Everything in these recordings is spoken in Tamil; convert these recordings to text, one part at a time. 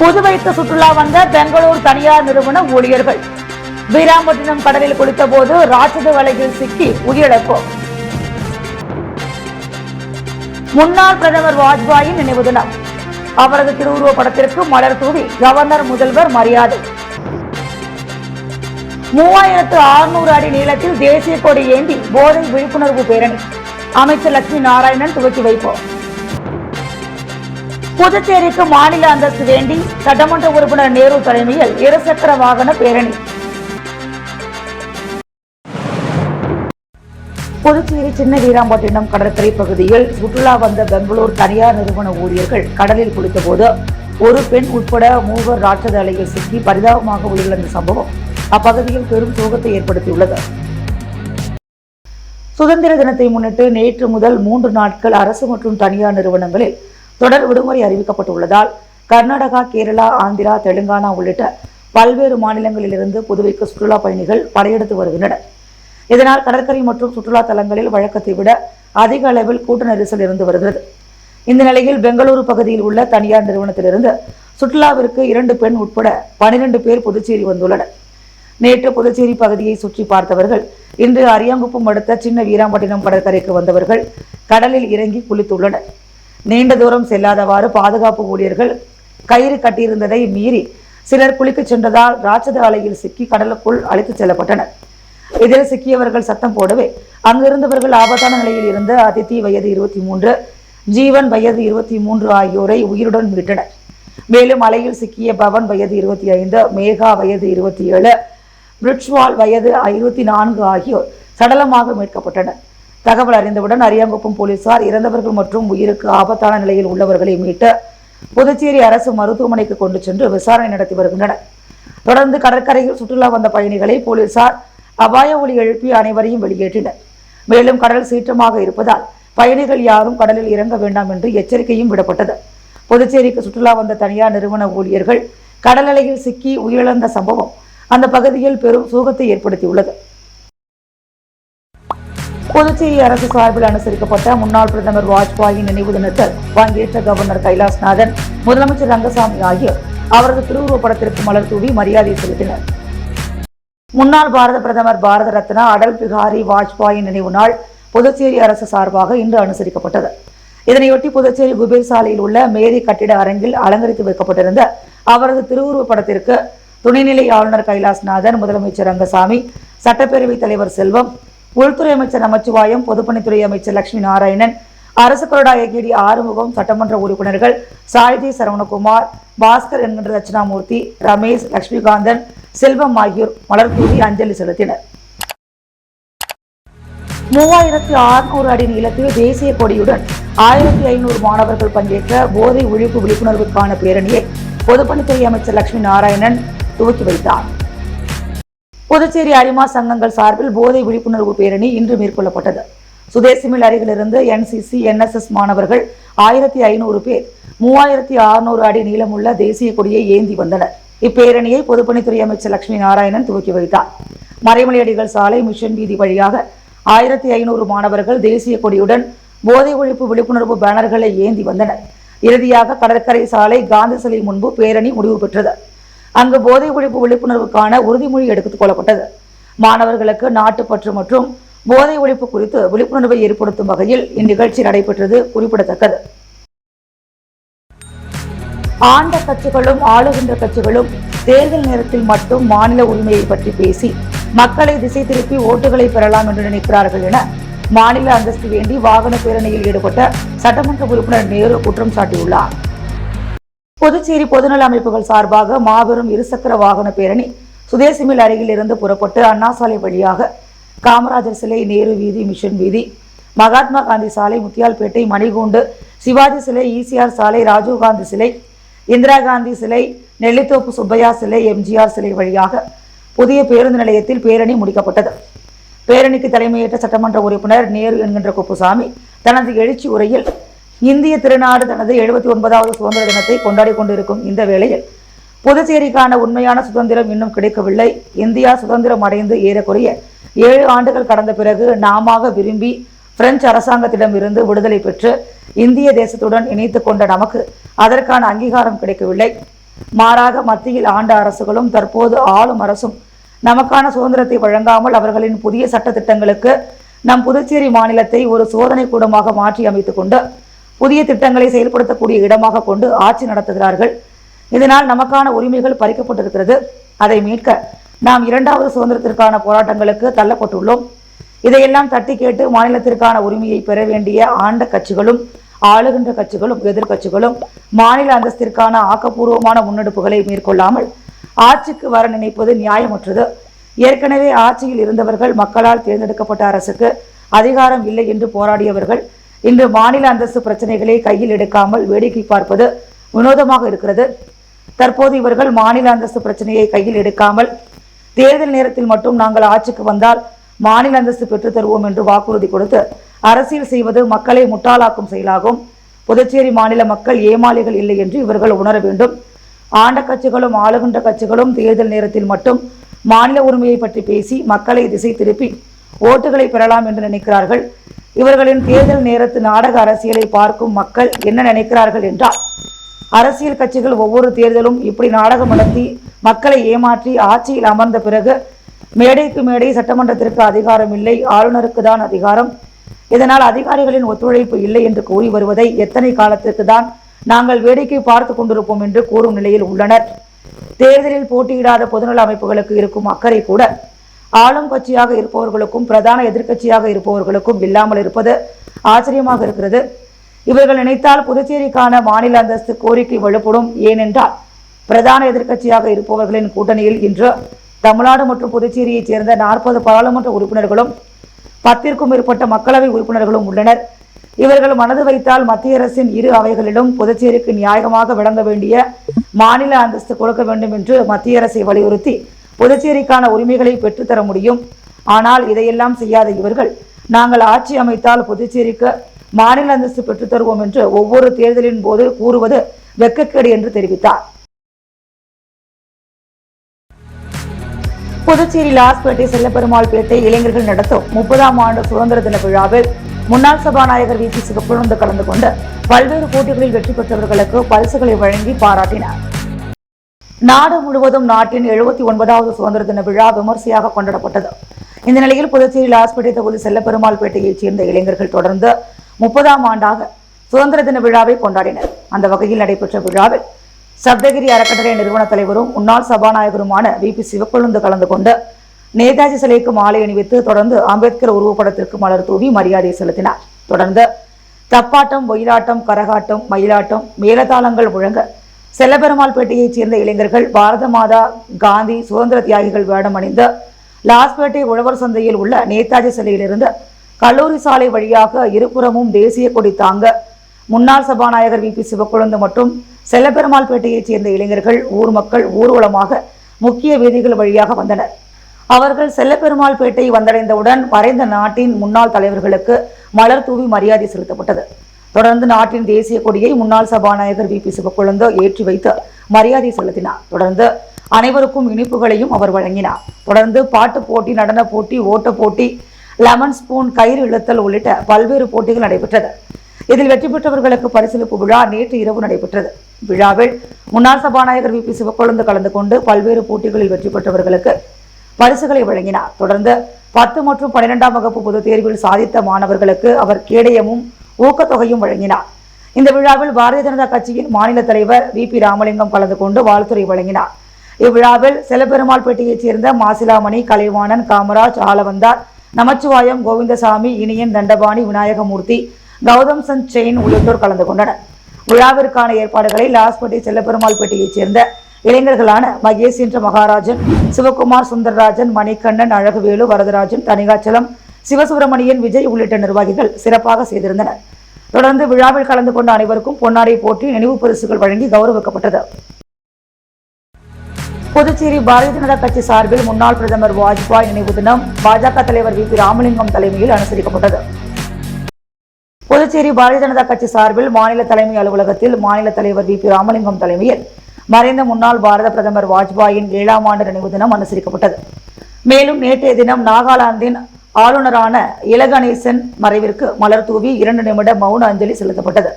புதுவைக்கு சுற்றுலா வந்த பெங்களூர் தனியார் நிறுவன ஊழியர்கள் வீராம்பட்டினம் கடலில் குளித்த போது ராட்சத வலையில் சிக்கி உயிரிழப்பு. முன்னாள் பிரதமர் வாஜ்பாயின் நினைவு தினம். அவரது திருவுருவ படத்திற்கு மலர் தூவி கவர்னர் முதல்வர் மரியாதை. 3600 அடி நீளத்தில் தேசிய கொடி ஏந்தி போதை விழிப்புணர்வு பேரணி. அமைச்சர் லட்சுமி நாராயணன் துவக்கி வைப்போம். புதுச்சேரிக்கு மாநில அந்தஸ்து வேண்டி சட்டமன்ற உறுப்பினர் நேரு தலைமையில் இருசக்கர வாகன பேரணி. புதுச்சேரி சின்ன வீராம்பட்டினம் கடற்கரை பகுதியில் சுற்றுலா வந்த பெங்களூர் தனியார் நிறுவன ஊழியர்கள் கடலில் குளித்தபோது ஒரு பெண் உட்பட 3 ராட்சத அலையில் சிக்கி பரிதாபமாக உயிரிழந்த சம்பவம் அப்பகுதியில் பெரும் சோகத்தை ஏற்படுத்தியுள்ளது. சுதந்திர தினத்தை முன்னிட்டு நேற்று முதல் 3 நாட்கள் அரசு மற்றும் தனியார் நிறுவனங்களில் தொடர் விடுமுறை அறிவிக்கப்பட்டுள்ளதால் கர்நாடகா, கேரளா, ஆந்திரா, தெலுங்கானா உள்ளிட்ட பல்வேறு மாநிலங்களிலிருந்து புதுவைக்கு சுற்றுலா பயணிகள் படையெடுத்து வருகின்றனர். இதனால் கடற்கரை மற்றும் சுற்றுலா தலங்களில் வழக்கத்தை விட அதிக அளவில் கூட்ட நெரிசல் இருந்து வருகிறது. இந்த நிலையில் பெங்களூரு பகுதியில் உள்ள தனியார் நிறுவனத்திலிருந்து சுற்றுலாவிற்கு 2 பெண் உட்பட 12 பேர் புதுச்சேரி வந்துள்ளனர். நேற்று புதுச்சேரி பகுதியை சுற்றி பார்த்தவர்கள் இன்று அரியாங்குப்பம் அடுத்த சின்ன வீராம்பட்டினம் கடற்கரைக்கு வந்தவர்கள் கடலில் இறங்கி குளித்துள்ளனர். நீண்ட தூரம் செல்லாதவாறு பாதுகாப்பு ஊழியர்கள் கயிறு கட்டியிருந்ததை மீறி சிலர் குளிக்கச் சென்றதால் ராட்சத அலையில் சிக்கி கடலுக்குள் அழைத்துச் செல்லப்பட்டனர். இதில் சிக்கியவர்கள் சத்தம் போடவே அங்கிருந்தவர்கள் ஆபத்தான நிலையில் இருந்த அதித்தி வயது 23, ஜீவன் வயது 23 ஆகியோரை உயிருடன் மீட்டனர். மேலும் அலையில் சிக்கிய பவன் வயது 25, மேகா வயது 27, பிரிட்ஜ்வால் வயது 24 ஆகியோர் சடலமாக மீட்கப்பட்டனர். தகவல் அறிந்தவுடன் அரியாங்குப்பம் போலீசார் இறந்தவர்கள் மற்றும் உயிருக்கு ஆபத்தான நிலையில் உள்ளவர்களை மீட்டு புதுச்சேரி அரசு மருத்துவமனைக்கு கொண்டு சென்று விசாரணை நடத்தி வருகின்றனர். தொடர்ந்து கடற்கரையில் சுற்றுலா வந்த பயணிகளை போலீசார் அபாய ஒலி எழுப்பி அனைவரையும் வெளியேற்றினர். மேலும் கடல் சீற்றமாக இருப்பதால் பயணிகள் யாரும் கடலில் இறங்க வேண்டாம் என்று எச்சரிக்கையும் விடப்பட்டது. புதுச்சேரிக்கு சுற்றுலா வந்த தனியார் நிறுவன ஊழியர்கள் கடல் அலையில் சிக்கி உயிரிழந்த சம்பவம் அந்த பகுதியில் பெரும் சோகத்தை ஏற்படுத்தியுள்ளது. புதுச்சேரி அரசு சார்பில் அனுசரிக்கப்பட்ட முன்னாள் பிரதமர் வாஜ்பாயின் நினைவு தினத்தில் பங்கேற்ற கவர்னர் கைலாஷ்நாதன், முதலமைச்சர் ரங்கசாமி ஆகியோர் அவரது திருவுருவ படத்திற்கு மலர் தூவி மரியாதை செலுத்தினர். முன்னாள் பாரத பிரதமர் பாரத ரத்னா அடல் பிகாரி வாஜ்பாயின் நினைவு நாள் புதுச்சேரி அரசு சார்பாக இன்று அனுசரிக்கப்பட்டது. இதனையொட்டி புதுச்சேரி குபேர் சாலையில் உள்ள மேரி கட்டிட அரங்கில் அலங்கரித்து வைக்கப்பட்டிருந்த அவரது திருவுருவ படத்திற்கு துணைநிலை ஆளுநர் கைலாஷ்நாதன், முதலமைச்சர் ரங்கசாமி, சட்டப்பேரவைத் தலைவர் செல்வம், உள்துறை அமைச்சர் நமச்சிவாயம், பொதுப்பணித்துறை அமைச்சர் லட்சுமி நாராயணன், அரசு கொறடா ஏகேடி ஆறுமுகம், சட்டமன்ற உறுப்பினர்கள் சாய்ஜி சரவணகுமார், பாஸ்கர் என்கின்ற தட்சிணாமூர்த்தி, ரமேஷ், லட்சுமிகாந்தன், செல்வம் ஆகியோர் மலர் தூவி அஞ்சலி செலுத்தினர். 3600 அடி நீளத்தில் தேசிய கொடியுடன் 1500 மாணவர்கள் பங்கேற்ற போதை ஒழிப்பு விழிப்புணர்வுக்கான பேரணியை பொதுப்பணித்துறை அமைச்சர் லட்சுமி நாராயணன் துவக்கி வைத்தார். புதுச்சேரி அரிமா சங்கங்கள் சார்பில் போதை விழிப்புணர்வு பேரணி இன்று மேற்கொள்ளப்பட்டது. சுதேசி மில் அருகிலிருந்து NCC, NSS மாணவர்கள் 1500 பேர் 3600 அடி நீளமுள்ள தேசிய கொடியை ஏந்தி வந்தனர். இப்பேரணியை பொதுப்பணித்துறை அமைச்சர் லட்சுமி நாராயணன் துவக்கி வைத்தார். மறைமலையடிகள் சாலை, மிஷன் வீதி வழியாக 1500 மாணவர்கள் தேசிய கொடியுடன் போதை ஒழிப்பு விழிப்புணர்வு பேனர்களை ஏந்தி வந்தனர். இறுதியாக கடற்கரை சாலை, காந்தி சிலை முன்பு பேரணி முடிவு பெற்றது. அங்கு போதை ஒழிப்பு விழிப்புணர்வுக்கான உறுதிமொழி எடுத்துக் கொள்ளப்பட்டது. மாணவர்களுக்கு நாட்டுப்பற்று மற்றும் போதை ஒழிப்பு குறித்து விழிப்புணர்வை ஏற்படுத்தும் வகையில் இந்நிகழ்ச்சி நடைபெற்றது குறிப்பிடத்தக்கது. ஆண்ட கட்சிகளும் ஆளுகின்ற கட்சிகளும் தேர்தல் நேரத்தில் மட்டும் மாநில உரிமையை பற்றி பேசி மக்களை திசை திருப்பி ஓட்டுகளை பெறலாம் என்று நினைக்கிறார்கள் என மாநில அந்தஸ்து வேண்டி வாகன பேரணியில் ஈடுபட்ட சட்டமன்ற உறுப்பினர் நேரு குற்றம் சாட்டியுள்ளார். புதுச்சேரி பொதுநல அமைப்புகள் சார்பாக மாபெரும் இருசக்கர வாகன பேரணி சுதேசி மில் அருகில் இருந்து புறப்பட்டு அண்ணா சாலை வழியாக காமராஜர் சிலை, நேரு வீதி, மிஷன் வீதி, மகாத்மா காந்தி சாலை, முத்தியால்பேட்டை, மணிகூண்டு, சிவாஜி சிலை, ECR சாலை, ராஜீவ்காந்தி சிலை, இந்திரா காந்தி சிலை, நெல்லித்தோப்பு சுப்பையா சிலை, MGR சிலை வழியாக புதிய பேருந்து நிலையத்தில் பேரணி முடிக்கப்பட்டது. பேரணிக்கு தலைமையேற்ற சட்டமன்ற உறுப்பினர் நேரு என்கின்ற குப்புசாமி தனது எழுச்சி உரையில் இந்திய திருநாடு தனது 79வது சுதந்திர தினத்தை கொண்டாடி கொண்டிருக்கும் இந்த வேளையில் புதுச்சேரிக்கான உண்மையான சுதந்திரம் இன்னும் கிடைக்கவில்லை. இந்தியா சுதந்திரம் அடைந்து ஏறக்குறைய 7 ஆண்டுகள் கடந்த பிறகு நாமாக விரும்பி பிரெஞ்சு அரசாங்கத்திடம் இருந்து விடுதலை பெற்று இந்திய தேசத்துடன் இணைத்துக் கொண்ட நமக்கு அதற்கான அங்கீகாரம் கிடைக்கவில்லை. மாறாக மத்தியில் ஆண்ட அரசுகளும் தற்போது ஆளும் அரசும் நமக்கான சுதந்திரத்தை வழங்காமல் அவர்களின் புதிய சட்ட திட்டங்களுக்கு நம் புதுச்சேரி மாநிலத்தை ஒரு சோதனை கூடமாக மாற்றி அமைத்துக் கொண்டு புதிய திட்டங்களை செயல்படுத்தக்கூடிய இடமாக கொண்டு ஆட்சி நடத்துகிறார்கள். இதனால் நமக்கான உரிமைகள் பறிக்கப்பட்டிருக்கிறது. அதை மீட்க நாம் இரண்டாவது சுதந்திரத்திற்கான போராட்டங்களுக்கு தள்ளப்பட்டுள்ளோம். இதையெல்லாம் தட்டி கேட்டு மாநிலத்திற்கான உரிமையை பெற வேண்டிய ஆண்ட கட்சிகளும் ஆளுகின்ற கட்சிகளும் எதிர்கட்சிகளும் மாநில அந்தஸ்திற்கான ஆக்கப்பூர்வமான முன்னெடுப்புகளை மேற்கொள்ளாமல் ஆட்சிக்கு வர நினைப்பது நியாயமற்றது. ஏற்கனவே ஆட்சியில் இருந்தவர்கள் மக்களால் தேர்ந்தெடுக்கப்பட்ட அரசுக்கு அதிகாரம் இல்லை என்று போராடியவர்கள் இன்று மாநில அந்தஸ்து பிரச்சனைகளை கையில் எடுக்காமல் வேடிக்கை பார்ப்பது வினோதமாக இருக்கிறது. தற்போது இவர்கள் மாநில அந்தஸ்து பிரச்சனையை கையில் எடுக்காமல் தேர்தல் நேரத்தில் மட்டும் நாங்கள் ஆட்சிக்கு வந்தால் மாநில அந்தஸ்து பெற்றுத் தருவோம் என்று வாக்குறுதி கொடுத்து அரசியல் செய்வது மக்களை முட்டாளாக்கும் செயலாகும். புதுச்சேரி மாநில மக்கள் ஏமாளிகள் இல்லை என்று இவர்கள் உணர வேண்டும். ஆண்ட கட்சிகளும் ஆளுகின்ற கட்சிகளும் தேர்தல் நேரத்தில் மட்டும் மாநில உரிமையை பற்றி பேசி மக்களை திசை திருப்பி ஓட்டுகளை பெறலாம் என்று நினைக்கிறார்கள். இவர்களின் தேர்தல் நேரத்து நாடக அரசியலை பார்க்கும் மக்கள் என்ன நினைக்கிறார்கள் என்றால், அரசியல் கட்சிகள் ஒவ்வொரு தேர்தலும் இப்படி நாடகம் நடத்தி மக்களை ஏமாற்றி ஆட்சியில் அமர்ந்த பிறகு மேடைக்கு மேடை சட்டமன்றத்திற்கு அதிகாரம் இல்லை, ஆளுநருக்கு தான் அதிகாரம், இதனால் அதிகாரிகளின் ஒத்துழைப்பு இல்லை என்று கூறி வருவதை எத்தனை காலத்திற்கு தான் நாங்கள் வேடிக்கை பார்த்து கொண்டிருப்போம் என்று கூறும் நிலையில் உள்ளனர். தேர்தலில் போட்டியிடாத பொதுநல அமைப்புகளுக்கு இருக்கும் அக்கறை கூட ஆளும் கட்சியாக இருப்பவர்களுக்கும் பிரதான எதிர்க்கட்சியாக இருப்பவர்களுக்கும் இல்லாமல் இருப்பது ஆச்சரியமாக இருக்கிறது. இவர்கள் நினைத்தால் புதுச்சேரிக்கான மாநில அந்தஸ்து கோரிக்கை வலுப்படும். ஏனென்றால் பிரதான எதிர்க்கட்சியாக இருப்பவர்களின் கூட்டணியில் இன்று தமிழ்நாடு மற்றும் புதுச்சேரியைச் சேர்ந்த 40 பாராளுமன்ற உறுப்பினர்களும் 10க்கும் மேற்பட்ட மக்களவை உறுப்பினர்களும் உள்ளனர். இவர்கள் மனது வைத்தால் மத்திய அரசின் இரு அவைகளிலும் புதுச்சேரிக்கு நியாயமாக வழங்க வேண்டிய மாநில அந்தஸ்து கொடுக்க வேண்டும் என்று மத்திய அரசை வலியுறுத்தி புதுச்சேரிக்கான உரிமைகளை பெற்றுத்தர முடியும். ஆனால் இதையெல்லாம் செய்யாத இவர்கள் நாங்கள் ஆட்சி அமைத்தால் புதுச்சேரிக்கு மாநில அந்தஸ்து பெற்றுத் தருவோம் என்று ஒவ்வொரு தேர்தலின் போது கூறுவது வெட்கக்கேடு என்று தெரிவித்தார். புதுச்சேரி லாஸ்பேட்டை செல்லப்பெருமாள் பேட்டை இளைஞர்கள் நடத்தும் 30ஆம் ஆண்டு சுதந்திர தின விழாவில் முன்னாள் சபாநாயகர் வி.பி. சிவக்கொழுந்து கலந்து கொண்டு பல்வேறு போட்டிகளில் வெற்றி பெற்றவர்களுக்கு பரிசுகளை வழங்கி பாராட்டினார். நாடு முழுவதும் நாட்டின் 79வது சுதந்திர தின விழா விமர்சையாக கொண்டாடப்பட்டது. இந்த நிலையில் புதுச்சேரி லாஸ்பேட்டை தொகுதி செல்லப்பெருமாள் பேட்டையைச் சேர்ந்த இளைஞர்கள் தொடர்ந்து 30ஆம் ஆண்டாக சுதந்திர தின விழாவை கொண்டாடினர். அந்த வகையில் நடைபெற்ற விழாவில் சப்தகிரி அறக்கட்டளை நிறுவன தலைவரும் முன்னாள் சபாநாயகருமான வி.பி. சிவக்கொழுந்து கலந்து கொண்டு நேதாஜி சிலைக்கு மாலை அணிவித்து தொடர்ந்து அம்பேத்கர் உருவப்படத்திற்கு மலர் தூவி மரியாதை செலுத்தினார். தொடர்ந்து தப்பாட்டம், ஒயிலாட்டம், கரகாட்டம், மயிலாட்டம், மேலதாளங்கள் முழங்க செல்லப்பெருமாள் பேட்டையைச் சேர்ந்த இளைஞர்கள் பாரத மாதா, காந்தி, சுதந்திர தியாகிகள் வேடம் அணிந்து லாஸ்பேட்டை உழவர் சந்தையில் உள்ள நேதாஜி சிலையிலிருந்து கல்லூரி சாலை வழியாக இருபுறமும் தேசிய கொடி தாங்க முன்னாள் சபாநாயகர் வி.பி. சிவக்கொழுந்து மற்றும் செல்லப்பெருமாள் பேட்டையைச் சேர்ந்த இளைஞர்கள் ஊர் மக்கள் ஊர்வலமாக முக்கிய வீதிகள் வழியாக வந்தனர். அவர்கள் செல்லப்பெருமாள் பேட்டை வந்தடைந்தவுடன் மறைந்த நாட்டின் முன்னாள் தலைவர்களுக்கு மலர் தூவி மரியாதை செலுத்தப்பட்டது. தொடர்ந்து நாட்டின் தேசிய கொடியை முன்னாள் சபாநாயகர் வி.பி. சிவக்கொழுந்து ஏற்றி வைத்து மரியாதை செலுத்தினார். தொடர்ந்து அனைவருக்கும் இனிப்புகளையும் அவர் வழங்கினார். தொடர்ந்து பாட்டு போட்டி, நடன போட்டி, ஓட்ட போட்டி, லெமன் ஸ்பூன், கயிறு இழுத்தல் உள்ளிட்ட பல்வேறு போட்டிகள் நடைபெற்றது. இதில் வெற்றி பெற்றவர்களுக்கு பரிசளிப்பு விழா நேற்று இரவு நடைபெற்றது. விழாவில் முன்னாள் சபாநாயகர் வி.பி. சிவக்கொழுந்து கலந்து கொண்டு பல்வேறு போட்டிகளில் வெற்றி பெற்றவர்களுக்கு பரிசுகளை வழங்கினார். தொடர்ந்து 10 மற்றும் 12ஆம் வகுப்பு பொதுத் தேர்வில் சாதித்த மாணவர்களுக்கு அவர் கேடயமும் ஊக்கத்தொகையும் வழங்கினார். இந்த விழாவில் பாரதிய ஜனதா கட்சியின் மாநில தலைவர் வி.பி. ராமலிங்கம் கலந்து கொண்டு வாழ்த்துரை வழங்கினார். இவ்விழாவில் செல்லப்பெருமாள் பேட்டையைச் சேர்ந்த மாசிலாமணி, கலைவாணன், காமராஜ், ஆலவந்தார், நமச்சிவாயம், கோவிந்தசாமி, இனியன், தண்டபாணி, விநாயகமூர்த்தி, கௌதம் சந்த் செயின் உள்ளிட்டோர் கலந்து கொண்டனர். விழாவிற்கான ஏற்பாடுகளை லாஸ்பேட்டை செல்லப்பெருமாள் பேட்டையைச் சேர்ந்த இளைஞர்களான மகேஷ் என்ற மகாராஜன், சிவகுமார், சுந்தரராஜன், மணிகண்ணன், அழகுவேலு, வரதராஜன், தனிகாச்சலம், சிவசுப்பிரமணியன், விஜய் உள்ளிட்ட நிர்வாகிகள் சிறப்பாக செய்திருந்தனர். தொடர்ந்து விழாவில் கலந்து கொண்ட அனைவருக்கும் பொன்னாடை போட்டி, நினைவு பரிசுகள் வழங்கி கௌரவிக்கப்பட்டது. புதுச்சேரி பாரதிய ஜனதா கட்சி சார்பில் முன்னாள் பிரதமர் வாஜ்பாய் நினைவு தினம் பாஜக தலைவர் வி.பி. ராமலிங்கம் தலைமையில் அனுசரிக்கப்பட்டது. புதுச்சேரி பாரதிய ஜனதா கட்சி சார்பில் மாநில தலைமை அலுவலகத்தில் மாநில தலைவர் வி.பி. ராமலிங்கம் தலைமையில் மறைந்த முன்னாள் பாரத பிரதமர் வாஜ்பாயின் 7ஆம் ஆண்டு நினைவு தினம் அனுசரிக்கப்பட்டது. மேலும் நேற்றைய தினம் நாகாலாந்தின் ஆளுநரான இலகணேசன் மறைவிற்கு மலர் தூவி 2 நிமிட மௌன அஞ்சலி செலுத்தப்பட்டது.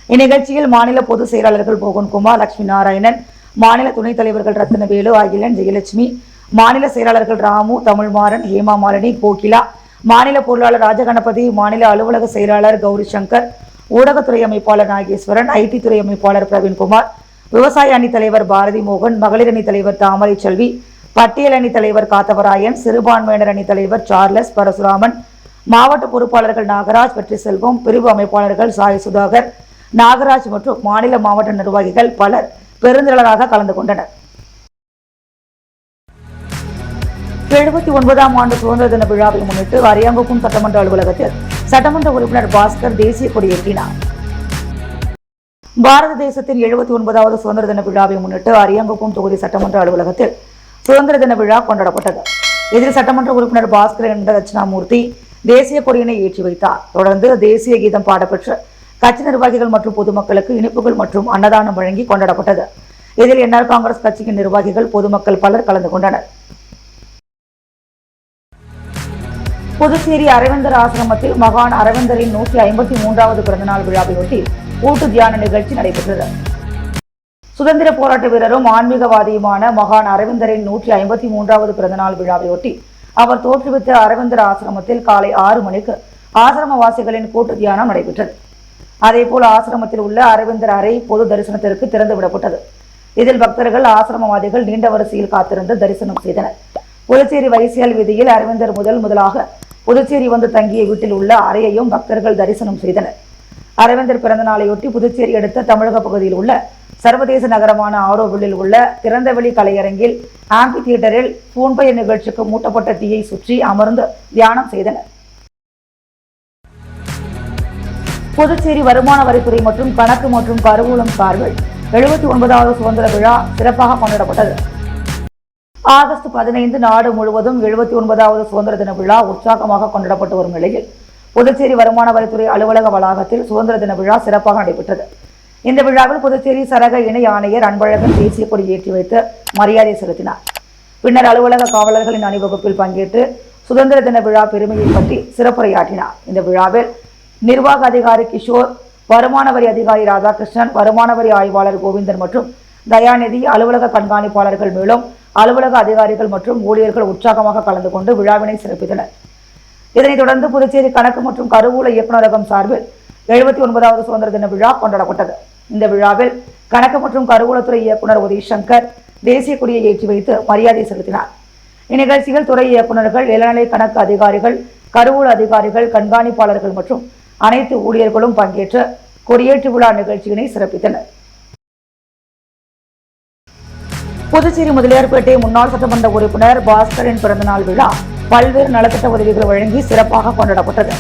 இந்நிகழ்ச்சியில் மாநில பொதுச் செயலாளர்கள் மோகன்குமார், லட்சுமி நாராயணன், மாநில துணைத் தலைவர்கள் ரத்னவேலு, அகிலன், ஜெயலட்சுமி, மாநில செயலாளர்கள் ராமு, தமிழ்மாறன், ஹேமா மாலினி, கோகிலா, மாநில பொருளாளர் ராஜகணபதி, மாநில அலுவலக செயலாளர் கௌரி சங்கர், ஊடகத்துறை அமைப்பாளர் நாகேஸ்வரன், ஐடி துறை அமைப்பாளர் பிரவீன்குமார், விவசாய அணி தலைவர் பாரதி மோகன், மகளிர் அணி தலைவர் தாமரை செல்வி, பட்டியல் அணி தலைவர் காத்தவராயன், சிறுபான்மையினர் அணி தலைவர் சார்லஸ் பரசுராமன், மாவட்ட பொறுப்பாளர்கள் நாகராஜ், வெற்றி செல்வம், பிரிவு அமைப்பாளர்கள் சாய் சுதாகர், நாகராஜ் மற்றும் மாநில மாவட்ட நிர்வாகிகள் பலர் பெருந்திரளாக கலந்து கொண்டனர். 79ஆம் ஆண்டு சுதந்திர தின விழாவை முன்னிட்டு அரியாங்குப்பம் சட்டமன்ற அலுவலகத்தில் சட்டமன்ற உறுப்பினர் பாஸ்கர் தேசிய கொடியேற்றினார். பாரத தேசத்தின் 79வது சுதந்திர தின விழாவை முன்னிட்டு அரியாங்குப்பம் தொகுதி சட்டமன்ற அலுவலகத்தில் சுதந்திர தின விழா கொண்டாடப்பட்டது. இதில் சட்டமன்ற உறுப்பினர் பாஸ்கர் என்ற தட்சிணாமூர்த்தி தேசிய கொடியினை ஏற்றி வைத்தார். தொடர்ந்து தேசிய கீதம் பாடப்பெற்று கட்சி நிர்வாகிகள் மற்றும் பொதுமக்களுக்கு இனிப்புகள் மற்றும் அன்னதானம் வழங்கி கொண்டாடப்பட்டது. இதில் என்ஆர் காங்கிரஸ் கட்சியின் நிர்வாகிகள், பொதுமக்கள் பலர் கலந்து கொண்டனர். புதுச்சேரி அரவிந்தர் ஆசிரமத்தில் மகான் அரவிந்தரின் 153வது பிறந்தநாள் விழாவையொட்டி கூட்டு தியான நிகழ்ச்சி நடைபெற்றது. சுதந்திர போராட்ட வீரரும் ஆன்மீகவாதியுமான மகான் அரவிந்தரின் 153வது பிறந்தநாள் விழாவையொட்டி அவர் தோற்றுவித்த அரவிந்தர் ஆசிரமத்தில் காலை 6 மணிக்கு ஆசிரமவாசிகளின் கூட்டு தியானம் நடைபெற்றது. அதேபோல் ஆசிரமத்தில் உள்ள அரவிந்தர் அறை பொது தரிசனத்திற்கு திறந்து விடப்பட்டது. இதில் பக்தர்கள், ஆசிரமவாதிகள் நீண்ட வரிசையில் காத்திருந்து தரிசனம் செய்தனர். புதுச்சேரி வைசியல் வீதியில் அரவிந்தர் முதலாக புதுச்சேரி வந்து தங்கிய வீட்டில் உள்ள அறையையும் பக்தர்கள் தரிசனம் செய்தனர். அரவிந்தர் பிறந்த நாளையொட்டி புதுச்சேரி அடுத்த தமிழக பகுதியில் உள்ள சர்வதேச நகரமான ஆரோவில்லில் உள்ள திறந்தவெளி கலையரங்கில் ஆம்பி தியேட்டரில் பூன்பய நிகழ்ச்சிக்கு மூட்டப்பட்ட தீயை சுற்றி அமர்ந்து தியானம் செய்தனர். புதுச்சேரி வருமான வரித்துறை மற்றும் கணக்கு மற்றும் கருவூலம் சார்பில் 79வது சுதந்திர விழா சிறப்பாக கொண்டாடப்பட்டது. ஆகஸ்ட் 15 நாடு முழுவதும் 79வது சுதந்திர தின விழா உற்சாகமாக கொண்டாடப்பட்டு வரும் நிலையில் புதுச்சேரி வருமான வரித்துறை அலுவலக வளாகத்தில் சுதந்திர தின விழா சிறப்பாக நடைபெற்றது. இந்த விழாவில் புதுச்சேரி சரக இணை ஆணையர் அன்பழகன் தேசிய கொடி ஏற்றி வைத்து மரியாதை செலுத்தினார். பின்னர் அலுவலக காவலர்களின் அணிவகுப்பில் பங்கேற்று சுதந்திர தின விழா பெருமையை பற்றி சிறப்புரையாற்றினார். இந்த விழாவில் நிர்வாக அதிகாரி கிஷோர், வருமான வரி அதிகாரி ராதாகிருஷ்ணன், வருமான வரி ஆய்வாளர் கோவிந்தன் மற்றும் தயாநிதி, அலுவலக கண்காணிப்பாளர்கள் மேலும் அலுவலக அதிகாரிகள் மற்றும் ஊழியர்கள் உற்சாகமாக கலந்து கொண்டு விழாவினை சிறப்பித்தனர். இதனைத் தொடர்ந்து புதுச்சேரி கணக்கு மற்றும் கருவூல இயக்குநரகம் சார்பில் 79வது சுதந்திர தின விழா கொண்டாடப்பட்டது. இந்த விழாவில் கணக்கு மற்றும் கருவூலத்துறை இயக்குநர் உதயசங்கர் தேசிய கொடியை ஏற்றி வைத்து மரியாதை செலுத்தினார். இந்நிகழ்ச்சியில் துறை இயக்குநர்கள், இளநிலை கணக்கு அதிகாரிகள், கருவூல அதிகாரிகள், கண்காணிப்பாளர்கள் மற்றும் அனைத்து ஊழியர்களும் பங்கேற்று கொடியேற்று விழா நிகழ்ச்சியினை சிறப்பித்தனர். புதுச்சேரி முதலியார்பேட்டை முன்னாள் சட்டமன்ற உறுப்பினர் பாஸ்கரின் பிறந்தநாள் விழா பல்வேறு நலத்திட்ட உதவிகள் வழங்கி சிறப்பாக கொண்டாடப்பட்டது.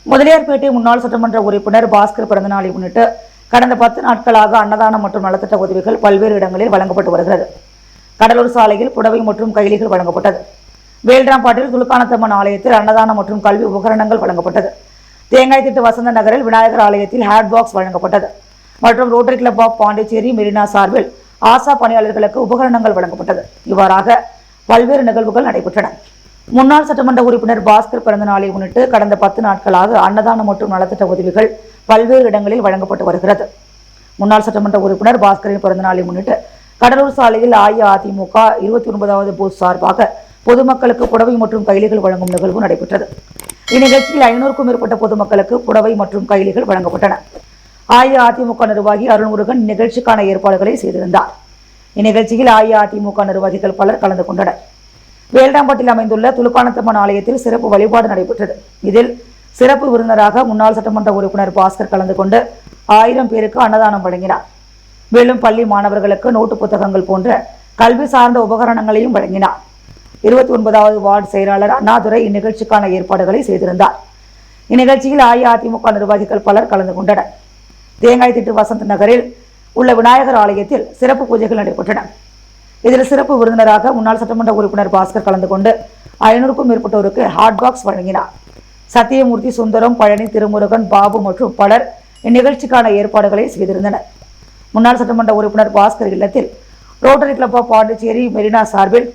முதலியார்பேட்டை முன்னாள் சட்டமன்ற உறுப்பினர் பாஸ்கர் பிறந்தநாளை முன்னிட்டு கடந்த 10 நாட்களாக அன்னதானம் மற்றும் நலத்திட்ட உதவிகள் பல்வேறு இடங்களில் வழங்கப்பட்டு வருகிறது. கடலூர் சாலையில் புடவை மற்றும் கைலிகள் வழங்கப்பட்டது. வேல்ராம்பாட்டில் துலுக்கானத்தம்மன் ஆலயத்தில் அன்னதானம் மற்றும் கல்வி உபகரணங்கள் வழங்கப்பட்டது. தேங்காய்திட்டு வசந்த நகரில் விநாயகர் ஆலயத்தில் ஹேட் பாக்ஸ் வழங்கப்பட்டது. மற்றும் Rotary club of Pondicherry Marina சார்பில் ஆசா பணியாளர்களுக்கு உபகரணங்கள் வழங்கப்பட்டது. இவ்வாறாக பல்வேறு நிகழ்வுகள் நடைபெற்றன. முன்னாள் சட்டமன்ற உறுப்பினர் பாஸ்கர் பிறந்த நாளை முன்னிட்டு கடந்த 10 நாட்களாக அன்னதானம் மற்றும் நலத்திட்ட உதவிகள் பல்வேறு இடங்களில் வழங்கப்பட்டு வருகிறது. முன்னாள் சட்டமன்ற உறுப்பினர் பாஸ்கரின் பிறந்த நாளை முன்னிட்டு கடலூர் சாலையில் அஇஅதிமுக 29வது பூத் சார்பாக பொதுமக்களுக்கு புடவை மற்றும் கைலிகள் வழங்கும் நிகழ்வு நடைபெற்றது. இந்நிகழ்ச்சியில் 500க்கும் மேற்பட்ட பொதுமக்களுக்கு புடவை மற்றும் கைலிகள் வழங்கப்பட்டன. அஇஅதிமுக நிர்வாகி அருள்முருகன் நிகழ்ச்சிக்கான ஏற்பாடுகளை செய்திருந்தார். இந்நிகழ்ச்சியில் அஇஅதிமுக நிர்வாகிகள் பலர் கலந்து கொண்டனர். வேல்ராம்பட்டில் அமைந்துள்ள துலுக்கானத்தம்மன் ஆலயத்தில் சிறப்பு வழிபாடு நடைபெற்றது. இதில் சிறப்பு விருந்தினராக முன்னாள் சட்டமன்ற உறுப்பினர் பாஸ்கர் கலந்து கொண்டு 1000 பேருக்கு அன்னதானம் வழங்கினார். மேலும் பள்ளி மாணவர்களுக்கு நோட்டு புத்தகங்கள் போன்ற கல்வி சார்ந்த உபகரணங்களையும் வழங்கினார். 29வது வார்டு செயலாளர் அண்ணாதுரை இந்நிகழ்ச்சிக்கான ஏற்பாடுகளை செய்திருந்தார். இந்நிகழ்ச்சியில் அஇஅதிமுக நிர்வாகிகள் பலர் கலந்து கொண்டனர். தேங்காய்திட்டு வசந்த நகரில் உள்ள விநாயகர் ஆலயத்தில் சிறப்பு பூஜைகள் நடைபெற்றன. இதில் சிறப்பு விருந்தினராக முன்னாள் சட்டமன்ற உறுப்பினர் பாஸ்கர் கலந்து கொண்டு 500க்கும் மேற்பட்டோருக்கு ஹாட் பாக்ஸ் வழங்கினார். சத்தியமூர்த்தி, சுந்தரம், பழனி, திருமுருகன், பாபு மற்றும் பலர் இந்நிகழ்ச்சிக்கான ஏற்பாடுகளை செய்திருந்தனர். முன்னாள் சட்டமன்ற உறுப்பினர் பாஸ்கர் இல்லத்தில் Rotary club of Pondicherry Marina சார்பில்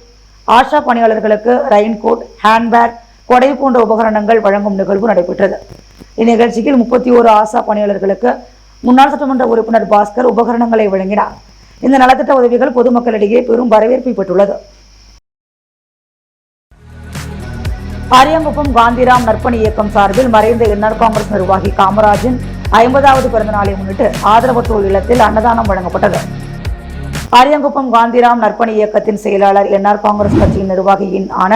ஆஷா பணியாளர்களுக்கு ரெயின்கோட், ஹேண்ட்பேக், கொடை போன்ற உபகரணங்கள் வழங்கும் நிகழ்வு நடைபெற்றது. இந்நிகழ்ச்சியில் 31 ஆஷா பணியாளர்களுக்கு முன்னாள் சட்டமன்ற உறுப்பினர் பாஸ்கர் உபகரணங்களை வழங்கினார். இந்த நலத்திட்ட உதவிகள் பொதுமக்களிடையே பெரும் வரவேற்பை பெற்றுள்ளது. அரியாங்குப்பம் காந்திராம் நற்பணி இயக்கம் சார்பில் மறைந்த என்ஆர் காங்கிரஸ் நிர்வாகி காமராஜின் 50வது பிறந்த நாளை முன்னிட்டு ஆதரவற்றோர் இல்லத்தில் அன்னதானம் வழங்கப்பட்டது. அரியாங்குப்பம் காந்திராம் நற்பணி இயக்கத்தின் செயலாளர் என்ஆர் காங்கிரஸ் கட்சியின் நிர்வாகியின் ஆன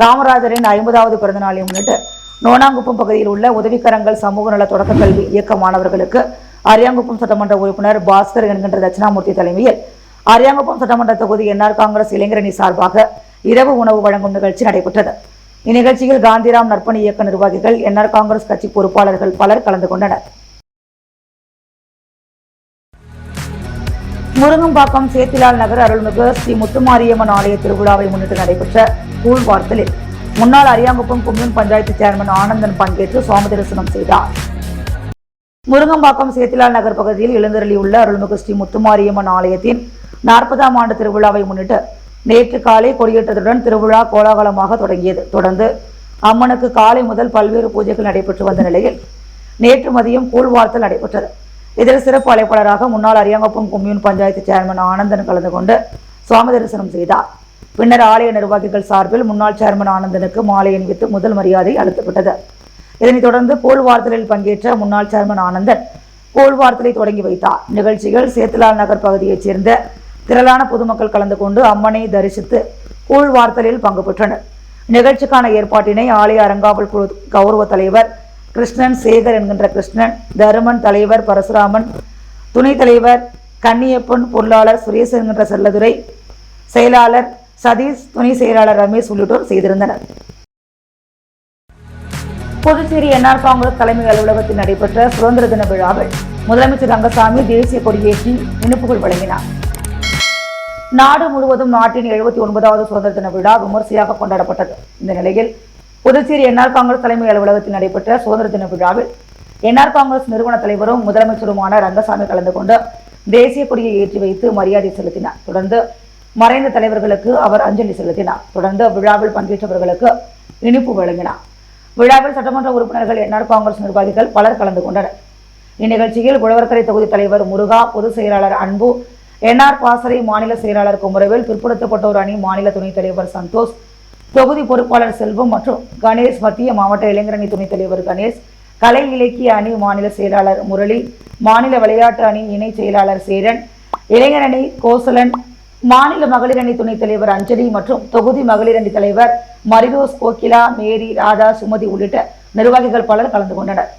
காமராஜரின் 50வது பிறந்த நாளை முன்னிட்டு நோனாங்குப்பம் பகுதியில் உள்ள உதவிக்கரங்கள் சமூக நல தொடக்க கல்வி இயக்க மாணவர்களுக்கு அரியாங்குப்பம் சட்டமன்ற உறுப்பினர் பாஸ்கர் என்கின்ற தட்சிணாமூர்த்தி தலைமையில் அரியாங்குப்பம் சட்டமன்ற தொகுதி என்ஆர் காங்கிரஸ் இளைஞரணி சார்பாக இரவு உணவு வழங்கும் நிகழ்ச்சி நடைபெற்றது. இந்நிகழ்ச்சியில் காந்திராம் நற்பணி இயக்க நிர்வாகிகள், என்ஆர் காங்கிரஸ் கட்சி பொறுப்பாளர்கள் பலர் கலந்து கொண்டனர். முருங்கம்பாக்கம் சேத்திலால் நகர் அருள்மிகு ஸ்ரீ முத்துமாரியம்மன் ஆலய திருவிழாவை முன்னிட்டு நடைபெற்ற கூழ்வார்த்தலில் முன்னாள் அரியாங்குப்பம் கொம்யூன் பஞ்சாயத்து சேர்மன் ஆனந்தன் பங்கேற்று சுவாமி தரிசனம் செய்தார். முருங்கம்பாக்கம் சேத்திலால் நகர் பகுதியில் எழுந்தருளியுள்ள அருள்மிகு ஸ்ரீ முத்துமாரியம்மன் ஆலயத்தின் 40ஆம் ஆண்டு திருவிழாவை முன்னிட்டு நேற்று காலை கொடியேற்றத்துடன் திருவிழா கோலாகலமாக தொடங்கியது. தொடர்ந்து அம்மனுக்கு காலை முதல் பல்வேறு பூஜைகள் நடைபெற்று வந்த நிலையில் நேற்று மதியம் கூழ்வார்த்தல் நடைபெற்றது. இதில் சிறப்பு அழைப்பாளராக முன்னாள் அரியாங்குப்பம் கொம்யூன் பஞ்சாயத்து சேர்மன் ஆனந்தன் கலந்து கொண்டு சுவாமி தரிசனம் செய்தார். பின்னர் ஆலய நிர்வாகிகள் சார்பில் முன்னாள் சேர்மன் ஆனந்தனுக்கு மாலை அணிவித்து முதல் மரியாதை அளிக்கப்பட்டது. இதனைத் தொடர்ந்து கூழ்வார்த்தலில் பங்கேற்ற முன்னாள் சேர்மன் ஆனந்தன் கூழ்வார்த்தலை தொடங்கி வைத்தார். நிகழ்ச்சிகள் சேத்திலால் நகர் பகுதியைச் சேர்ந்த திரளான பொதுமக்கள் கலந்து கொண்டு அம்மனை தரிசித்து கூழ்வார்த்தலில் பங்கு பெற்றனர். நிகழ்ச்சிக்கான ஏற்பாட்டினை ஆலய அறங்காவல் குழு கௌரவ தலைவர் கிருஷ்ணன், சேகர் என்கின்ற கிருஷ்ணன், தருமன் தலைவர் பரசுராமன், துணைத் தலைவர் கன்னியப்பன், பொருளாளர் சுரேஷ் என்கின்ற செல்லதுரை, செயலாளர் சதீஷ், துணை செயலாளர் ரமேஷ் உள்ளிட்டோர் செய்திருந்தனர். புதுச்சேரி என்ஆர் காங்கிரஸ் தலைமை அலுவலகத்தில் நடைபெற்ற சுதந்திர தின விழாவில் முதலமைச்சர் ரங்கசாமி தேசிய கொடியேற்றி இனிப்புகள் வழங்கினார். நாடு முழுவதும் நாட்டின் 79வது சுதந்திர தின விழா விமர்சையாக கொண்டாடப்பட்டது. இந்த நிலையில் புதுச்சேரி என்ஆர் காங்கிரஸ் தலைமை அலுவலகத்தில் நடைபெற்ற சுதந்திர தின விழாவில் என்ஆர் காங்கிரஸ் நிறுவன தலைவரும் முதலமைச்சருமான ரங்கசாமி கலந்து கொண்டு தேசிய கொடியை ஏற்றி வைத்து மரியாதை செலுத்தினார். தொடர்ந்து மறைந்த தலைவர்களுக்கு அவர் அஞ்சலி செலுத்தினார். தொடர்ந்து விழாவில் பங்கேற்றவர்களுக்கு இனிப்பு வழங்கினார். விழாவில் சட்டமன்ற உறுப்பினர்கள், என்ஆர் காங்கிரஸ் நிர்வாகிகள் பலர் கலந்து கொண்டனர். இந்நிகழ்ச்சியில் உழவர்கரை தொகுதி தலைவர் முருகா, பொதுச் செயலாளர் அன்பு, என்ஆர் பாசறை மாநில செயலாளர் குமரவேல், பிற்படுத்தப்பட்டோர் அணி மாநில துணைத் தலைவர் சந்தோஷ், தொகுதி பொறுப்பாளர் செல்வம் மற்றும் கணேஷ், மத்திய மாவட்ட இளைஞரணி துணைத் தலைவர் கணேஷ், கலை இலக்கிய அணி மாநில செயலாளர் முரளி, மாநில விளையாட்டு அணி இணை செயலாளர் சேரன், இளைஞரணி கோசலன், மாநில மகளிர் அணி துணைத் தலைவர் அஞ்சலி மற்றும் தொகுதி மகளிர் அணி தலைவர் மரிரோஸ், கோகிலா, மேரி, ராதா, சுமதி உள்ளிட்ட நிர்வாகிகள் பலர் கலந்து கொண்டனர்.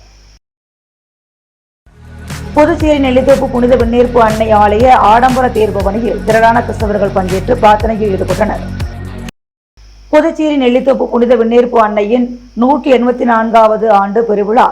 புதுச்சேரி நெல்லித்தோப்பு புனித வெண்ணீர்ப்பு அன்னை ஆலய ஆடம்பர தேர்பவனியில் திரளான கிறிஸ்தவர்கள் பங்கேற்று பிரார்த்தனையில் ஈடுபட்டனர். புதுச்சேரி நெல்லித்தோப்பு புனித வெண்ணீர்ப்பு அன்னையின் 184வது ஆண்டு பெருவிழா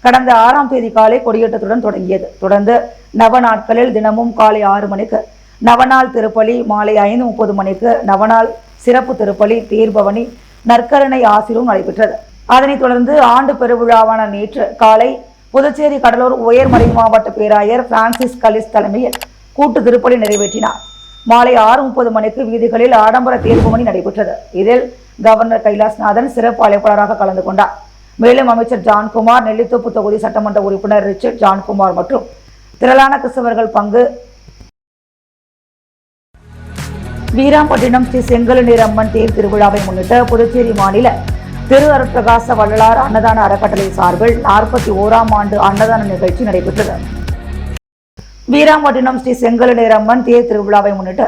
கடந்த 6ஆம் தேதி காலை கொடியேற்றத்துடன் தொடங்கியது. தொடர்ந்து நவ நாட்களில் தினமும் காலை 6 மணிக்கு நவநாள் திருப்பலி, மாலை 5:30 மணிக்கு நவநாள் சிறப்பு திருப்பலி, தேர்பவனி, நற்கருணை ஆசிரும் நடைபெற்றது. அதனைத் தொடர்ந்து ஆண்டு பெருவிழாவான நேற்று காலை புதுச்சேரி கடலூர் உயர் மறை மாவட்ட பேராயர் பிரான்சிஸ் கலிஸ் தலைமையில் கூட்டு திருப்பலி நிறைவேற்றினார். மாலை 6:30 மணிக்கு வீதிகளில் ஆடம்பர தேர்பவனி நடைபெற்றது. இதில் கவர்னர் கைலாஸ்நாதன் சிறப்பு அழைப்பாளராக கலந்து கொண்டார். மேலும் அமைச்சர் ஜான்குமார், நெல்லித்தோப்பு தொகுதி சட்டமன்ற உறுப்பினர் ரிச்சர்ட் ஜான்குமார் மற்றும் திரளான கிறிஸ்தவர்கள் பங்கு. வீராம்பட்டினம் ஸ்ரீ செங்கழுநீர் அம்மன் தேர் திருவிழாவை முன்னிட்டு புதுச்சேரி மாநில திரு அருட்பிரகாச வள்ளலார் அன்னதான அறக்கட்டளை சார்பில் 41ஆம் ஆண்டு அன்னதான நிகழ்ச்சி நடைபெற்றது. வீராம்பட்டினம் ஸ்ரீ செங்கழுநீர் அம்மன் தேர் திருவிழாவை முன்னிட்டு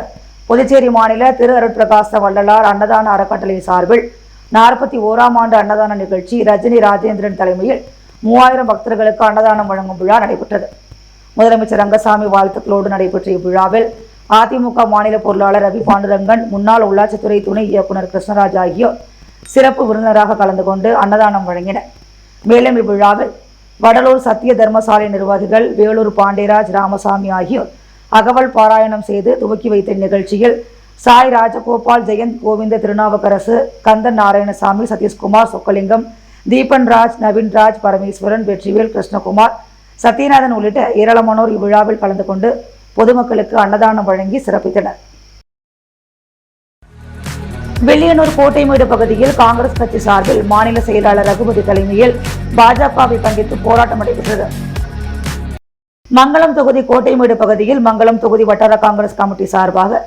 புதுச்சேரி மாநில திரு அருட்பிரகாச வள்ளலார் அன்னதான அறக்கட்டளை சார்பில் 41ஆம் ஆண்டு அன்னதான நிகழ்ச்சி ரஜினி ராஜேந்திரன் தலைமையில் 3000 பக்தர்களுக்கு அன்னதானம் வழங்கும் விழா நடைபெற்றது. முதலமைச்சர் ரங்கசாமி வாழ்த்துக்களோடு நடைபெற்ற இவ்விழாவில் அதிமுக மாநில பொருளாளர் ரவி பாண்டுரங்கன், முன்னாள் உள்ளாட்சித்துறை துணை இயக்குநர் கிருஷ்ணராஜ் ஆகியோர் சிறப்பு விருந்தினராக கலந்து கொண்டு அன்னதானம் வழங்கினர். மேலும் இவ்விழாவில் வடலூர் சத்திய தர்மசாலை நிர்வாகிகள் வேலூர் பாண்டியராஜ், ராமசாமி ஆகியோர் அகவல் பாராயணம் செய்து துவக்கி வைத்த நிகழ்ச்சியில் சாய் ராஜகோபால், ஜெயந்த் கோவிந்த, திருநாவுக்கரசு, கந்தன் நாராயணசாமி, சதீஷ்குமார், சொக்கலிங்கம், தீபன் ராஜ், நவீன்ராஜ், பரமேஸ்வரன், வெற்றிவேல், கிருஷ்ணகுமார், சத்யநாதன் உள்ளிட்ட ஏராளமானோர் இவ்விழாவில் கலந்து கொண்டு பொதுமக்களுக்கு அன்னதானம் வழங்கி சிறப்பித்தனர். வில்லியனூர் கோட்டைமேடு பகுதியில் காங்கிரஸ் கட்சி சார்பில் மாநில செயலாளர் ரகுபதி தலைமையில் பாஜகவை கண்டித்து போராட்டம் நடைபெற்றது. மங்களம் தொகுதி கோட்டைமேடு பகுதியில் மங்களம் தொகுதி வட்டார காங்கிரஸ் கமிட்டி சார்பாக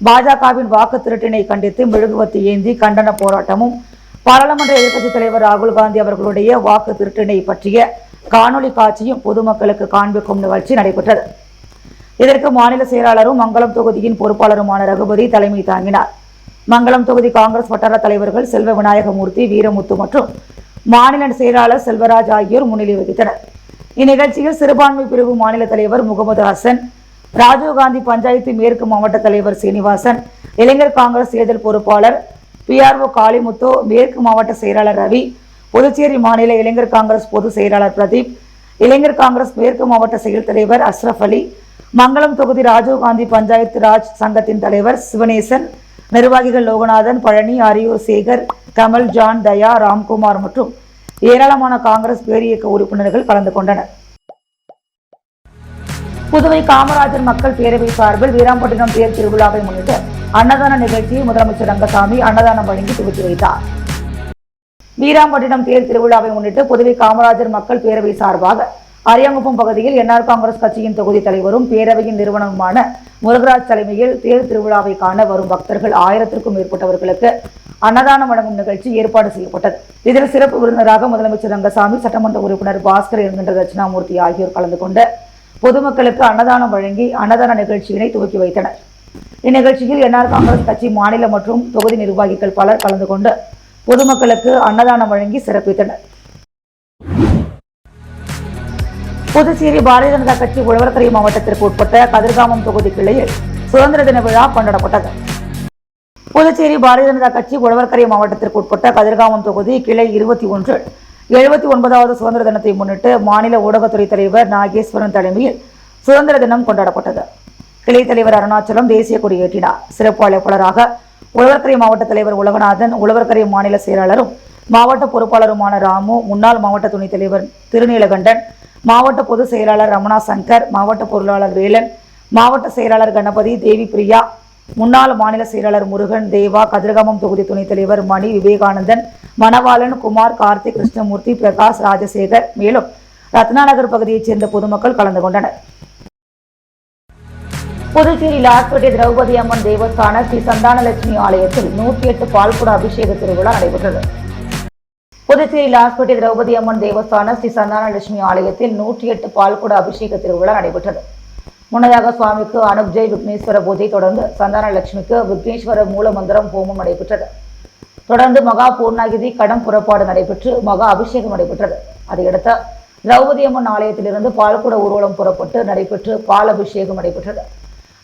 பாஜகவின் வாக்கு திருட்டினை கண்டித்து மெழுகுவர்த்தி ஏந்தி கண்டன போராட்டமும், பாராளுமன்ற எதிர்க்கட்சித் தலைவர் ராகுல் காந்தி அவர்களுடைய வாக்கு திருட்டினை பற்றிய காணொலி காட்சியும் பொதுமக்களுக்கு காண்பிக்கும் நிகழ்ச்சி நடைபெற்றது. இதற்கு மாநில செயலாளரும் மங்களம் தொகுதியின் பொறுப்பாளருமான ரகுபதி தலைமை தாங்கினார். மங்களம் தொகுதி காங்கிரஸ் வட்டார தலைவர்கள் செல்வ விநாயகமூர்த்தி, வீரமுத்து மற்றும் மாநில செயலாளர் செல்வராஜ் ஆகியோர் முன்னிலை வகித்தனர். இந்நிகழ்ச்சியில் சிறுபான்மை பிரிவு மாநில தலைவர் முகமது ஹசன், ராஜீவ்காந்தி பஞ்சாயத்து மேற்கு மாவட்ட தலைவர் சீனிவாசன், இளைஞர் காங்கிரஸ் தேர்தல் பொறுப்பாளர் PRO காளிமுத்து, மேற்கு மாவட்ட செயலாளர் ரவி, புதுச்சேரி மாநில இளைஞர் காங்கிரஸ் பொதுச் செயலாளர் பிரதீப், இளைஞர் காங்கிரஸ் மேற்கு மாவட்ட செயல் தலைவர் அஸ்ரப் அலி, மங்களம் தொகுதி ராஜீவ்காந்தி பஞ்சாயத்து ராஜ் சங்கத்தின் தலைவர் சிவனேசன், நிர்வாகிகள் லோகநாதன், பழனி, அரியூர் சேகர், கமல், ஜான், தயா, ராம்குமார் மற்றும் ஏராளமான காங்கிரஸ் பேரியக்க உறுப்பினர்கள் கலந்து கொண்டனர். புதுவை காமராஜர் மக்கள் பேரவை சார்பில் வீராம்பட்டினம் தேர் திருவிழாவை முன்னிட்டு அன்னதான நிகழ்ச்சியை முதலமைச்சர் ரங்கசாமி அன்னதானம் வழங்கி துவக்கி வைத்தார். வீராம்பட்டினம் தேர் திருவிழாவை முன்னிட்டு புதுவை காமராஜர் மக்கள் பேரவை சார்பாக அரியாங்குப்பம் பகுதியில் NR காங்கிரஸ் கட்சியின் தொகுதி தலைவரும் பேரவையின் நிறுவனருமான முருகராஜ் தலைமையில் தேர் திருவிழாவை காண வரும் பக்தர்கள் 1000க்கும் மேற்பட்டவர்களுக்கு அன்னதானம் வழங்கும் நிகழ்ச்சி ஏற்பாடு செய்யப்பட்டது. இதில் சிறப்பு விருந்தினராக முதலமைச்சர் ரங்கசாமி, சட்டமன்ற உறுப்பினர் பாஸ்கர் என்கின்ற தட்சிணாமூர்த்தி ஆகியோர் கலந்து கொண்டு பொதுமக்களுக்கு அன்னதானம் வழங்கி அன்னதான நிகழ்ச்சியினை துவக்கி வைத்தனர். இந்நிகழ்ச்சியில் NR காங்கிரஸ் கட்சி மாநில மற்றும் தொகுதி நிர்வாகிகள் பலர் கலந்து கொண்டு பொதுமக்களுக்கு அன்னதானம் வழங்கி சிறப்பித்தனர். புதுச்சேரி பாரதிய ஜனதா கட்சி உழவர்கரை மாவட்டத்திற்கு உட்பட்ட கதிர்காமம் தொகுதி கிளையில் சுதந்திர தின விழா கொண்டாடப்பட்டது. புதுச்சேரி பாரதிய ஜனதா கட்சி உழவர்கரை மாவட்டத்திற்கு உட்பட்ட கதிர்காமம் தொகுதி கிளை 21 79வது சுதந்திர தினத்தை முன்னிட்டு மாநில ஊடகத்துறை தலைவர் நாகேஸ்வரன் தலைமையில் சுதந்திர தினம் கொண்டாடப்பட்டது. கிளை தலைவர் அருணாச்சலம் தேசிய கொடியேற்றினார். சிறப்பு அழைப்பாளராக உழவர்கரை மாவட்ட தலைவர் உலகநாதன், உழவர்கரை மாநில செயலாளரும் மாவட்ட பொறுப்பாளருமான ராமு, முன்னாள் மாவட்ட துணைத் தலைவர் திருநீலகண்டன், மாவட்ட பொதுச் செயலாளர் ரமணா சங்கர், மாவட்ட பொருளாளர் வேலன், மாவட்ட செயலாளர் கணபதி, தேவி பிரியா, முன்னாள் மாநில செயலாளர் முருகன், தேவா, கதிர்காமம் தொகுதி துணைத் தலைவர் மணி, விவேகானந்தன், மணவாளன், குமார், கார்த்திக், கிருஷ்ணமூர்த்தி, பிரகாஷ், ராஜசேகர், மேலும் ரத்னாநகர் பகுதியைச் சேர்ந்த பொதுமக்கள் கலந்து கொண்டனர். புதுச்சேரி லாஸ்பேட்டை திரௌபதி அம்மன் தேவஸ்தான ஸ்ரீ சந்தானலட்சுமி ஆலயத்தில் 108 பால்குட அபிஷேக திருவிழா நடைபெற்றது. புதுச்சேரி லாஸ்பேட்டை திரௌபதி அம்மன் தேவஸ்தான ஸ்ரீ சந்தானலட்சுமி ஆலயத்தில் 108 பால்குட அபிஷேக திருவிழா நடைபெற்றது. முன்னதாக சுவாமிக்கு அனுப்ஜெய் விக்னேஸ்வர பூஜை, தொடர்ந்து சந்தானலட்சுமிக்கு விக்னேஸ்வர மூலமந்திரம் ஹோமம் நடைபெற்றது. தொடர்ந்து மகா பூர்ணாகிதி கடம் புறப்பாடு நடைபெற்று மகா அபிஷேகம் நடைபெற்றது. அதையடுத்து திரௌபதி அம்மன் ஆலயத்திலிருந்து பால்குட ஊர்வலம் புறப்பட்டு நடைபெற்று பால் அபிஷேகம் நடைபெற்றது.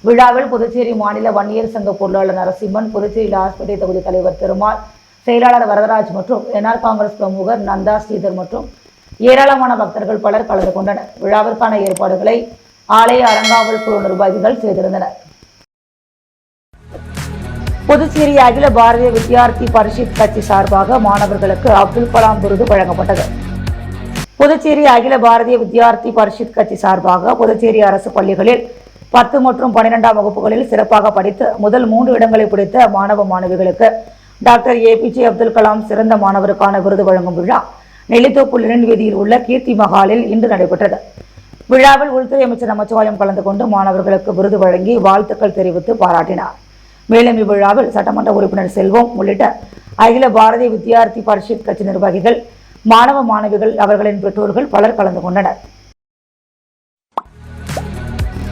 விழாவில் புதுச்சேரி மாநில வன்னியர் சங்க பொருளாளர் நரசிம்மன், புதுச்சேரி லாஸ்பேட்டை தொகுதி தலைவர் திருமால், செயலாளர் வரதராஜ் மற்றும் NR காங்கிரஸ் பிரமுகர் நந்தா ஸ்ரீதர் மற்றும் ஏராளமான பக்தர்கள் பலர் கலந்து கொண்டனர். விழாவிற்கான ஏற்பாடுகளை ஆலய அறங்காவல் குழு நிர்வாகிகள் செய்திருந்தனர். புதுச்சேரி அகில பாரதிய வித்யார்த்தி பரிஷத் கட்சி சார்பாக மாணவர்களுக்கு அப்துல் கலாம் விருது வழங்கப்பட்டது. புதுச்சேரி அகில பாரதிய வித்யார்த்தி பரிஷத் கட்சி சார்பாக புதுச்சேரி அரசு பள்ளிகளில் 10 மற்றும் 12ஆம் வகுப்புகளில் சிறப்பாக படித்து முதல் 3 இடங்களை பிடித்த மாணவ மாணவிகளுக்கு டாக்டர் APJ அப்துல் கலாம் சிறந்த மாணவருக்கான விருது வழங்கும் விழா நெல்லித்தோப்பு லெனின் வீதியில் உள்ள கீர்த்தி மஹாலில் இன்று நடைபெற்றது. விழாவில் உள்துறை அமைச்சர் நமச்சிவாயம் கலந்து கொண்டு மாணவர்களுக்கு விருது வழங்கி வாழ்த்துக்கள் தெரிவித்து பாராட்டினார். மேலும் இவ்விழாவில் சட்டமன்ற உறுப்பினர் செல்வம் உள்ளிட்ட அகில பாரதிய வித்யார்த்தி பரிஷத் கட்சி நிர்வாகிகள், மாணவ மாணவிகள், அவர்களின் பெற்றோர்கள் பலர் கலந்து கொண்டனர்.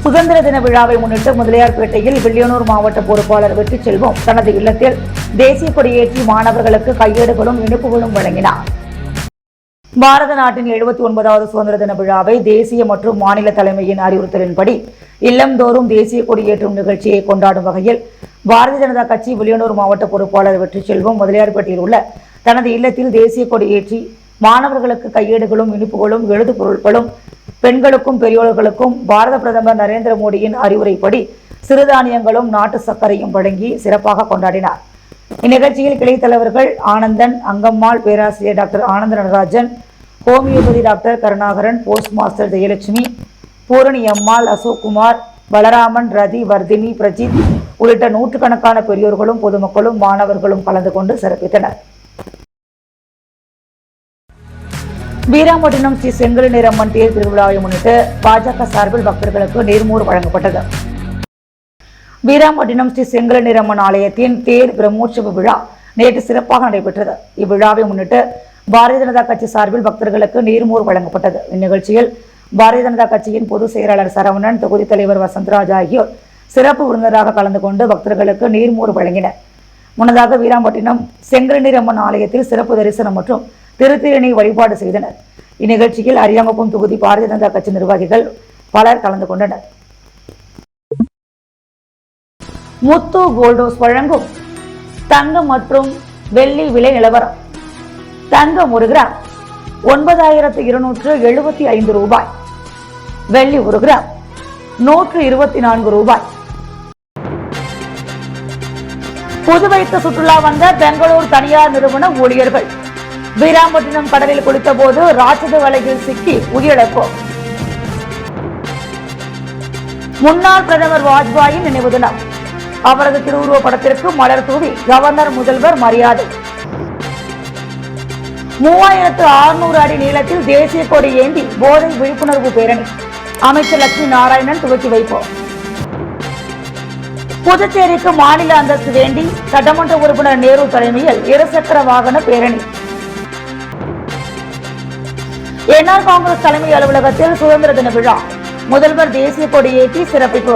சுதந்திர தின விழாவை முன்னிட்டு முதலியார்பேட்டையில் வில்லியனூர் மாவட்ட பொறுப்பாளர் வெற்றி செல்வம் தனது இல்லத்தில் தேசிய கொடியேற்றி மாணவர்களுக்கு கையேடுகளும் இனிப்புகளும் வழங்கினார். பாரத நாட்டின் 79வது சுதந்திர தின விழாவை தேசிய மற்றும் மாநில தலைமையின் அறிவுறுத்தலின்படி இல்லந்தோறும் தேசிய கொடியேற்றும் நிகழ்ச்சியை கொண்டாடும் வகையில் பாரதிய ஜனதா கட்சி வில்லியனூர் மாவட்ட பொறுப்பாளர் வெற்றி செல்வம் முதலியார்பேட்டையில் உள்ள தனது இல்லத்தில் தேசிய கொடியேற்றி மாணவர்களுக்கு கையேடுகளும் இனிப்புகளும் எழுது பொருட்களும், பெண்களுக்கும் பெரியோர்களுக்கும் பாரத பிரதமர் நரேந்திர மோடியின் அறிவுரைப்படி சிறுதானியங்களும் நாட்டு சர்க்கரையும் வழங்கி சிறப்பாக கொண்டாடினார். இந்நிகழ்ச்சியில் கிளை தலைவர்கள் ஆனந்தன், அங்கம்மாள், பேராசிரியர் doctor Ananda Natarajan, homeopathy doctor Karunakaran, post master Jayalakshmi, Poorani Ammal, Ashokkumar, Balaraman, Rathi, Vardhini, Prajith உள்ளிட்ட நூற்றுக்கணக்கான பெரியோர்களும் பொதுமக்களும் மாணவர்களும் கலந்து கொண்டு சிறப்பித்தனர். வீராம்பட்டினம் ஸ்ரீ செங்கல் நீரம்மன் தேர் திருவிழாவை முன்னிட்டு பாஜக சார்பில் பக்தர்களுக்கு நீர்மோர் வழங்கப்பட்டது. வீராம்பட்டினம் ஸ்ரீ செங்கல் நீரம்மன் ஆலயத்தின் தேர் பிரம்மோற்சவ விழா நேற்று சிறப்பாக நடைபெற்றது. இவ்விழாவை முன்னிட்டு பாரதிய ஜனதா கட்சி சார்பில் பக்தர்களுக்கு நீர்மோர் வழங்கப்பட்டது. இந்நிகழ்ச்சியில் பாரதிய ஜனதா கட்சியின் பொதுச் செயலாளர் சரவணன், தொகுதி தலைவர் வசந்தராஜ் ஆகியோர் சிறப்பு விருந்தினராக கலந்து கொண்டு பக்தர்களுக்கு நீர்மோர் வழங்கினர். முன்னதாக வீராம்பட்டினம் செங்கல் நீரம்மன் ஆலயத்தில் சிறப்பு தரிசனம் மற்றும் திருத்தேரணி வழிபாடு செய்தனர். இந்நிகழ்ச்சியில் அரியாங்குப்பம் தொகுதி பாரதிய ஜனதா கட்சி நிர்வாகிகள் பலர் கலந்து கொண்டனர். முத்து கோல்டோஸ் வழங்கும் தங்கம் மற்றும் வெள்ளி விலை நிலவரம். தங்கம் 1 கிராம் 9275 ரூபாய், வெள்ளி 1 கிராம் 124 ரூபாய். புதுவைக்கு சுற்றுலா வந்த பெங்களூர் தனியார் நிறுவன ஊழியர்கள் வீராம்பட்டினம் கடலில் குளித்த போது ராட்சத வலையில் சிக்கி உயிரிழப்பு. முன்னாள் பிரதமர் வாஜ்பாயின் நினைவு தினம். அவரது திருவுருவ படத்திற்கு மலர் தூவி கவர்னர் முதல்வர் மரியாதை. 3600 அடி நீளத்தில் தேசிய கொடி ஏந்தி போதை விழிப்புணர்வு பேரணி. அமைச்சர் லட்சுமி நாராயணன் துவக்கி வைப்பார். புதுச்சேரிக்கு மாநில அந்தஸ்து வேண்டி சட்டமன்ற உறுப்பினர் நேரு தலைமையில் இருசக்கர வாகன பேரணி. என்ஆர் காங்கிரஸ் தலைமை அலுவலகத்தில் சுதந்திர தின விழா. முதல்வர் தேசிய கொடி ஏற்றி சிறப்பிப்பு.